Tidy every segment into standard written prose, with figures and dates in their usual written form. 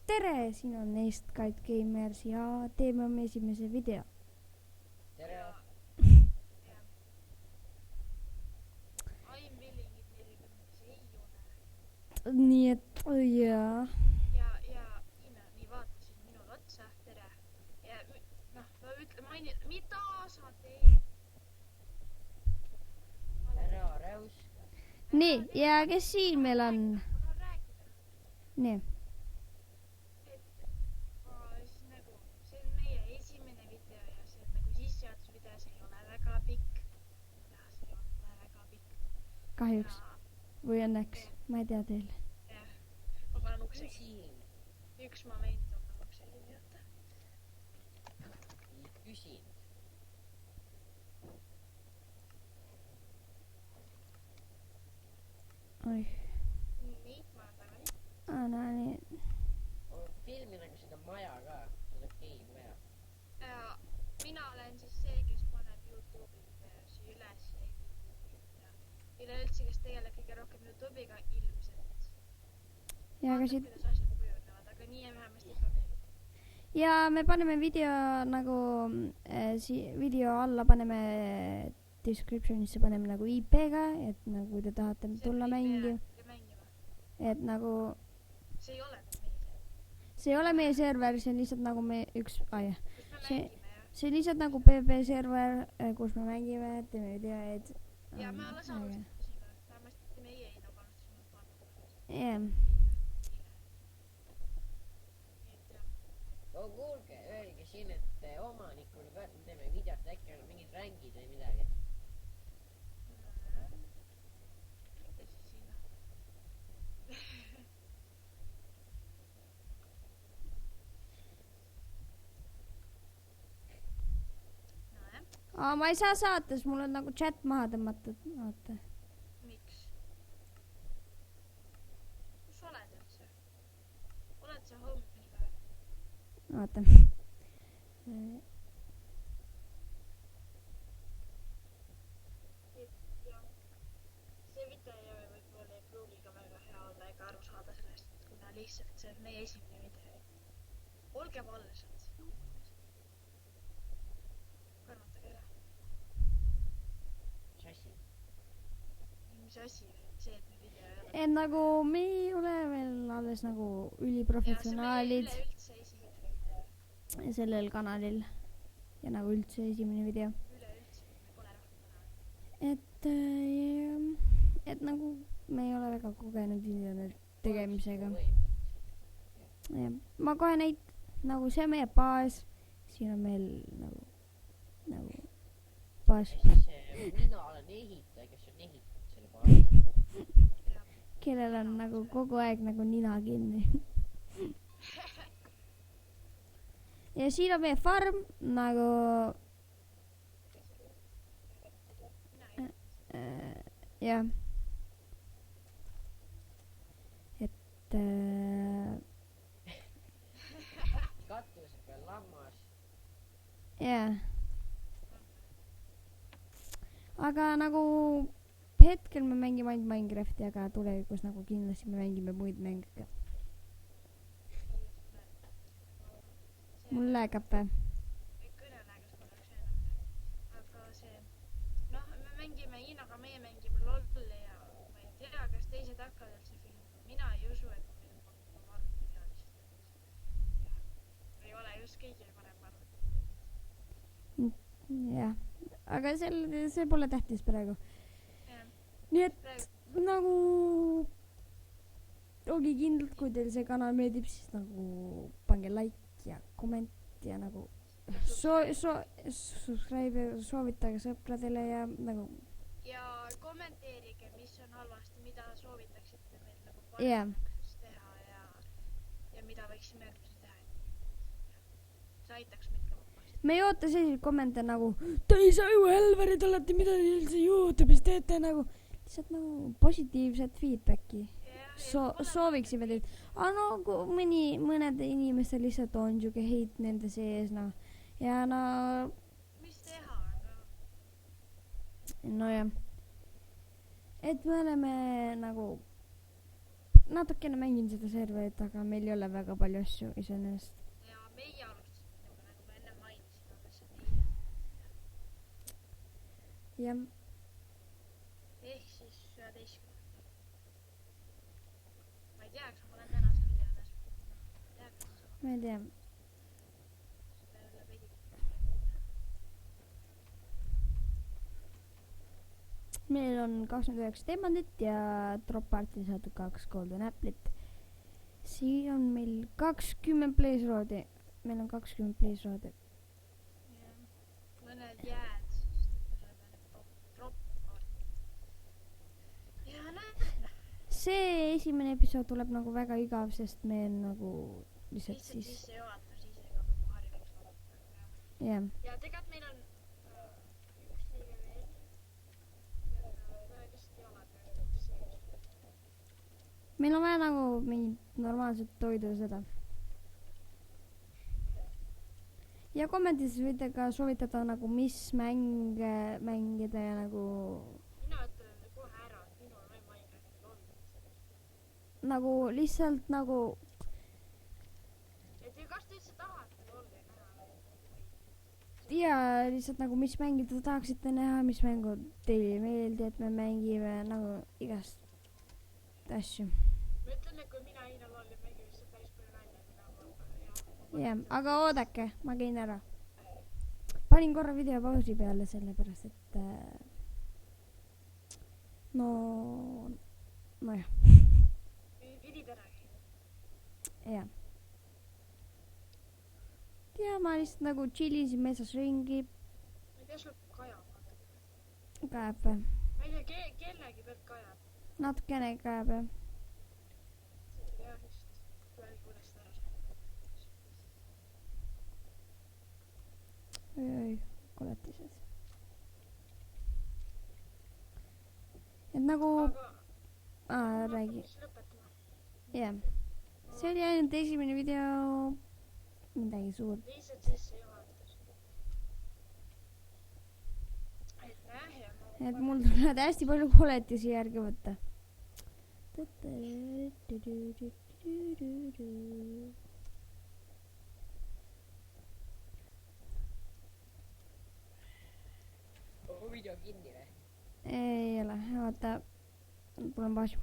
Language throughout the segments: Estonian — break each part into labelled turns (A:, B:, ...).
A: tere, siin on Estkalt Gamers ja teeme oma esimese video.
B: Tere! I'm willing it 40, see ei ole.
A: Nii et, jaa.
B: Ja Ina, nii vaatasin minul otsa, tere. Ja noh, ma ütlen, mida sa teed? Ära räuska.
A: Nii, ja kes siin meil on?
B: Ma tahan rääkida.
A: Nii.
B: See on meie esimene video ja see on nagu sissejuhatusvideo, see ei ole väga pikk. Ja see ei ole väga pikk.
A: Kahjuks. Või õnneks, ma ei tea teil.
B: Jah, ma panen ukse kinni. Üks moment on ma ukse kinni jätta.
C: Ei küsinud.
A: Oih.
B: Nii, ma olen tagasi.
A: No nii.
C: Filmi nagu seda maja ka, seda game-maja.
B: Ja mina olen siis see, kes paneb YouTube'i videosi üles ja editab ja üleüldse, kes tegeleb kõige rohkem YouTube'iga ilmselt.
A: Ja aga
B: Vaatab,
A: siit.
B: kuidas asjad kujunevad, aga nii vähemasti planeerib.
A: Ja me paneme video nagu, video alla paneme descriptionisse paneme nagu IP-ga, et nagu te tahate tulla mängima. Et nagu,
B: See ei ole nagu meie see.
A: see ei ole meie server, see on lihtsalt nagu me üks, jah.
B: Kus me
A: See-
B: mängime ja.
A: See on lihtsalt nagu PB server, kus me mängime, teeme videoid.
B: Ja me alles alustasime. Vähemasti meie ei nagu alustasime pannud.
A: Jah.
B: Nii et jah.
C: Oh, kuulge, öelge siin, et omanikul ka teeme videot, äkki on mingid rängid või midagi.
B: Mitte siis sinna. Nojah,
A: Ma ei saa saata, sest mul on nagu chat maha tõmmatud. Vaata.
B: miks? Kus sa oled üldse? Oled sa home'i või?
A: Vaata.
B: Jah. See video võib-olla ei pruugi ka väga hea olla ega aru saada sellest, kuna lihtsalt see on meie esimene video. Olge valvsad. Kannatage ära.
C: Mis asi?
B: Mis asi või? See, et me video ei ole.
A: Et nagu me ei ole veel alles nagu üliprofessionaalid
B: Ja see on meie üleüldse esimene video.
A: sellel kanalil. Ja nagu üldse esimene video.
B: Üleüldse, me pole rohkem kanal.
A: Et nagu me ei ole väga kogenud videode tegemisega. Ja, ma kohe neid, nagu see on meie baas. Siin on meil nagu baas.
C: Mina olen ehitaja, kes on ehitanud selle baasi.
A: Kellel on nagu kogu aeg nagu nina kinni. Ja siin on meie farm nagu jah. Et
C: Katuse peal lammas.
A: jah. Aga nagu hetkel me mängime ainult Minecrafti, aga tulevikus nagu kindlasti me mängime muid mänge ka. Mul läägab või?
B: Kõneläägas korraks enam. Aga see, noh, me mängime Hiinaga, meie mängime LOL-i ja ma ei tea, kas teised hakkavad üldse filmima. Mina ei usu, et meil on arvuti pealist. Ei ole just kõigil parem arvuti.
A: Jah. Aga see pole tähtis praegu.
B: Jah.
A: Nii et nagu olge kindlad, kui teil see kanal meeldib, siis nagu pange like ja komment ja nagu subscribe ja soovitage sõpradele ja nagu
B: Ja kommenteerige, mis on halvasti, mida soovitaksite meil nagu
A: Jah.
B: paremaks teha ja mida võiksime järgmiseks teha. See aitaks meid ka vabasti.
A: me ei oota selliseid kommentaare nagu te ei saa ju Elverid olete, mida te üldse Youtube'is teete nagu lihtsalt nagu positiivset feedbacki. Sooviksime teid. Aga mõned inimestel lihtsalt on siuke heit nende sees, noh. Ja no,
B: Mis teha?
A: no jah. Et me oleme nagu natukene mängin seda serverit, aga meil ei ole väga palju asju iseenesest.
B: ja meie alustasime juba, nagu ma enne mainisin, alles eile.
A: jah,
B: ehk siis 11. ma ei tea, kas ma olen tänase video alles.
A: ma ei tea. meil on 29 teemandit ja drop-artil saadud 2 golden apple'it. siin on meil 20 place road'i. meil on 20 place road'i.
B: mõned jääd, sest me saime drop-arti. ja näed.
A: see esimene episood tuleb nagu väga igav, sest me nagu lihtsalt siis.
B: sissejuhatus ise ka nagu harjuks vaadata.
A: jah.
B: ja tegelikult meil on üks liige veel. lihtsalt jalad sees.
A: meil on vaja nagu mingit normaalset toidu ja seda. ja kommentides võite ka soovitada nagu mis mänge mängida ja nagu
B: mina ütlen kohe ära, et minul on Minecrafti lolli.
A: nagu lihtsalt nagu
B: et kas te üldse tahate lolli näha?
A: ja lihtsalt nagu mis mänge te tahaksite näha, mis mängud teile ei meeldi, et me mängime nagu igast asju.
B: ma ütlen, et kui mina Hiina lolli mängin, siis saab päris palju nalja, mida ma
A: jah, aga oodake, ma käin ära. panin korra video pausi peale, sellepärast et nojah.
B: pidid ära käima.
A: jah. ja ma lihtsalt nagu tšillisin metsas ringi.
B: ma ei tea, sul kajab natuke.
A: Kajab või?
B: ma ei tea, kellegi pealt kajab.
A: natukene kajab jah.
B: jah, just. tuleb uuesti ära saada.
A: oi, koletised. et nagu räägi. jah. see oli ainult esimene video. midagi suurt.
B: lihtsalt sissejuhatus. aitäh ja
A: et mul tulevad hästi palju koletisi järgi võtta.
C: on video kinni või?
A: ei ole, vaata, mul on paas.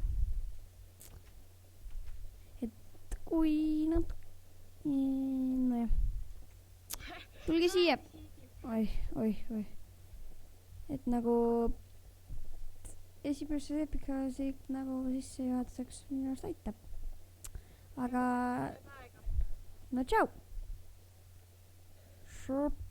A: et kui natuke, nojah. tulge siia. oih. et nagu esimese episoodi nagu sissejuhatuseks minu arust aitab. aga no tšau.